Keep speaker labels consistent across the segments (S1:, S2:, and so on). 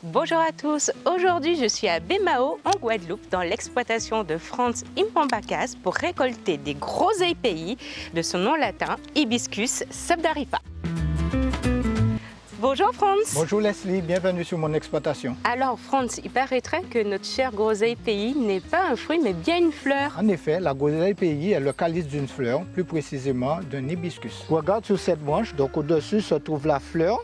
S1: Bonjour à tous, aujourd'hui je suis à Bémao en Guadeloupe dans l'exploitation de Franz Impambacas pour récolter des groseilles pays de son nom latin Hibiscus subdarifa. Bonjour Franz.
S2: Bonjour Leslie, bienvenue sur mon exploitation.
S1: Alors Franz, il paraîtrait que notre chère groseille pays n'est pas un fruit mais bien une fleur.
S2: En effet, la groseille pays est le calice d'une fleur, plus précisément d'un hibiscus. Regarde sur cette branche, donc au-dessus se trouve la fleur.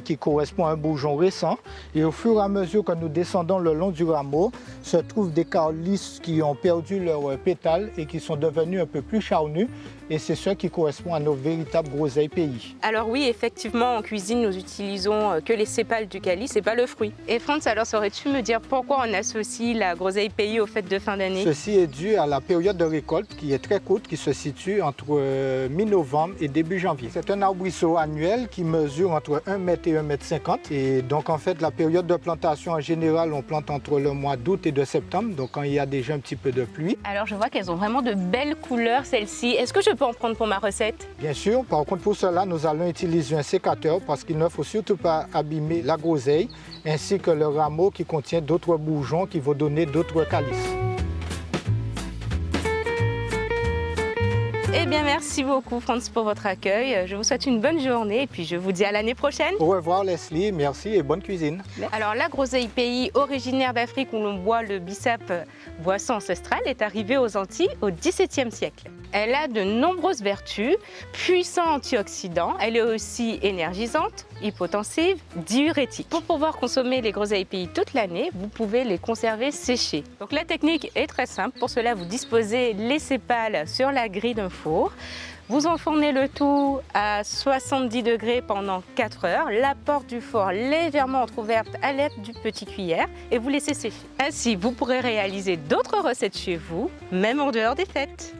S2: Qui correspond à un bourgeon récent. Et au fur et à mesure que nous descendons le long du rameau, se trouvent des calices qui ont perdu leurs pétales et qui sont devenus un peu plus charnus. Et c'est ce qui correspond à nos véritables groseilles pays.
S1: Alors oui, effectivement, en cuisine, nous utilisons que les sépales du calice et pas le fruit. Et Franz, alors saurais-tu me dire pourquoi on associe la groseille pays aux fêtes de fin d'année?
S2: Ceci est dû à la période de récolte qui est très courte, qui se situe entre mi-novembre et début janvier. C'est un arbrisseau annuel qui mesure entre 1 m et 1,50 m. Et donc en fait, la période de plantation en général, on plante entre le mois d'août et de septembre, donc quand il y a déjà un petit peu de pluie.
S1: Alors je vois qu'elles ont vraiment de belles couleurs celles-ci. Est-ce que je peux en prendre pour ma recette?
S2: Bien sûr, par contre pour cela, nous allons utiliser un sécateur parce qu'il ne faut surtout pas abîmer la groseille ainsi que le rameau qui contient d'autres bourgeons qui vont donner d'autres calices.
S1: Eh bien, merci beaucoup, Franz, pour votre accueil. Je vous souhaite une bonne journée et puis je vous dis à l'année prochaine.
S2: Au revoir, Leslie. Merci et bonne cuisine.
S1: Alors, la groseille pays, originaire d'Afrique où l'on boit le bissap, boisson ancestrale, est arrivée aux Antilles au XVIIe siècle. Elle a de nombreuses vertus, puissant antioxydant, elle est aussi énergisante, hypotensive, diurétique. Pour pouvoir consommer les groseilles pays toute l'année, vous pouvez les conserver séchées. Donc la technique est très simple. Pour cela, vous disposez les sépales sur la grille d'un four. Vous enfournez le tout à 70 degrés pendant 4 heures, la porte du four légèrement entrouverte à l'aide d'une petite cuillère et vous laissez sécher. Ainsi, vous pourrez réaliser d'autres recettes chez vous, même en dehors des fêtes.